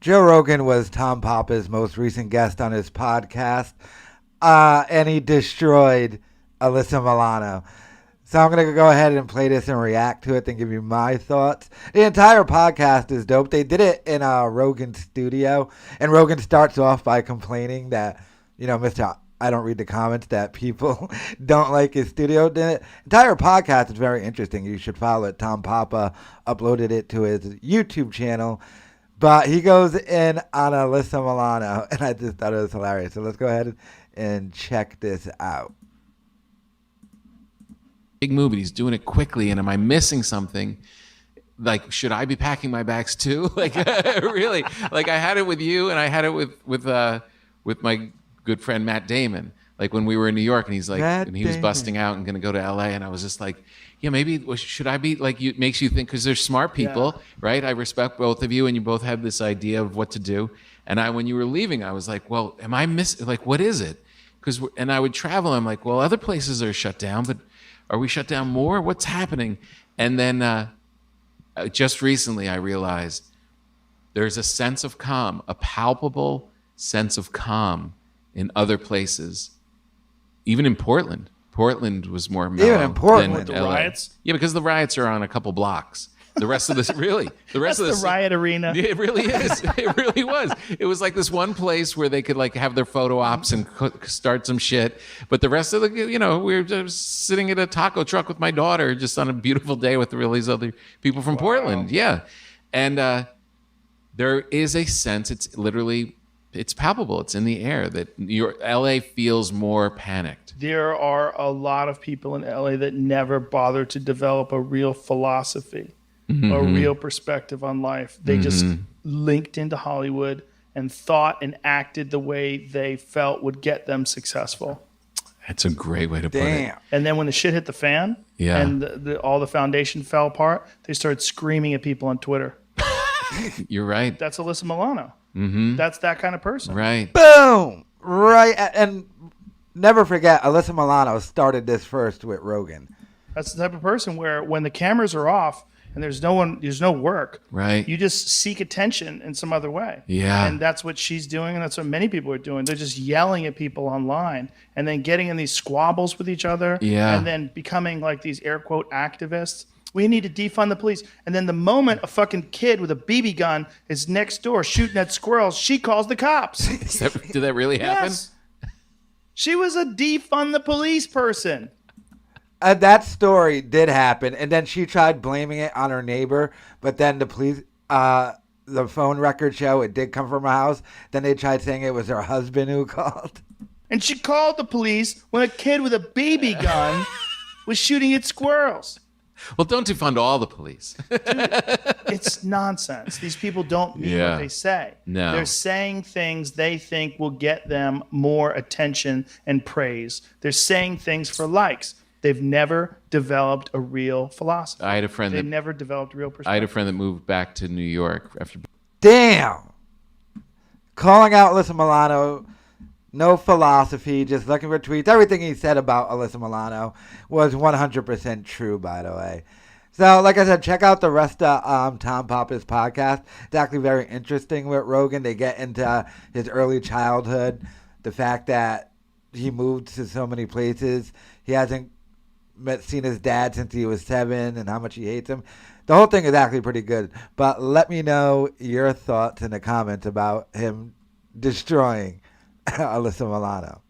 Joe Rogan was Tom Papa's most recent guest on his podcast, and he destroyed Alyssa Milano. So I'm going to go ahead and play this and react to it and give you my thoughts. The entire podcast is dope. They did it in a Rogan studio, and Rogan starts off by complaining that, Mr. I don't read the comments, that people don't like his studio. The entire podcast is very interesting. You should follow it. Tom Papa uploaded it to his YouTube channel. But he goes in on Alyssa Milano, and I just thought it was hilarious. So let's go ahead and check this out. Big move, but he's doing it quickly, and am I missing something? Like, should I be packing my bags too? Like, really? Like, I had it with you, and I had it with my good friend Matt Damon. Like when we were in New York, and he's like, and he was busting out and going to go to LA, and I was just like, yeah, maybe should I be like? It makes you think, because they're smart people, right? I respect both of you, and you both have this idea of what to do. And when you were leaving, I was like, well, am I missing? Like, what is it? And I would travel. I'm like, well, other places are shut down, but are we shut down more? What's happening? And then just recently I realized there's a sense of calm, a palpable sense of calm in other places, even in Portland. Portland was more mellow. Even in Portland. Than The LA. riots? Yeah, because the riots are on a couple blocks. The rest of this, really. The rest That's of the this, riot arena. It really is. It really was. It was like this one place where they could like have their photo ops and start some shit. But the rest of the, we were just sitting at a taco truck with my daughter just on a beautiful day with all these other people from Portland. Yeah. And there is a sense, it's palpable. It's in the air that LA feels more panicked. There are a lot of people in LA that never bother to develop a real philosophy, a real perspective on life. They just linked into Hollywood and thought and acted the way they felt would get them successful. That's a great way to put it. And then when the shit hit the fan and all the foundation fell apart, they started screaming at people on Twitter. You're right. That's Alyssa Milano. That's that kind of person. Right. Boom! Right. And never forget, Alyssa Milano started this first with Rogan. That's the type of person where when the cameras are off and there's no work, Right. you just seek attention in some other way. Yeah. And that's what she's doing, and that's what many people are doing. They're just yelling at people online and then getting in these squabbles with each other. Yeah. And then becoming like these air quote activists. We need to defund the police. And then the moment a fucking kid with a BB gun is next door shooting at squirrels, she calls the cops. Did that really happen? Yes. She was a defund the police person. That story did happen, and then she tried blaming it on her neighbor, but then the police, the phone record show it did come from her house. Then they tried saying it was her husband who called. And she called the police when a kid with a BB gun was shooting at squirrels. Well, don't defund all the police. It's nonsense. These people don't mean what they say. No. They're saying things they think will get them more attention and praise. They're saying things for likes. They've never developed a real philosophy. I had a friend They've never developed a real perspective. I had a friend that moved back to New York after. Damn! Calling out Alyssa Milano, no philosophy, just looking for tweets. Everything he said about Alyssa Milano was 100% true, by the way. So, like I said, check out the rest of Tom Papa's podcast. It's actually very interesting with Rogan. They get into his early childhood, the fact that he moved to so many places. He hasn't seen his dad since he was 7 and how much he hates him. The whole thing is actually pretty good. But let me know your thoughts in the comments about him destroying Alyssa Milano.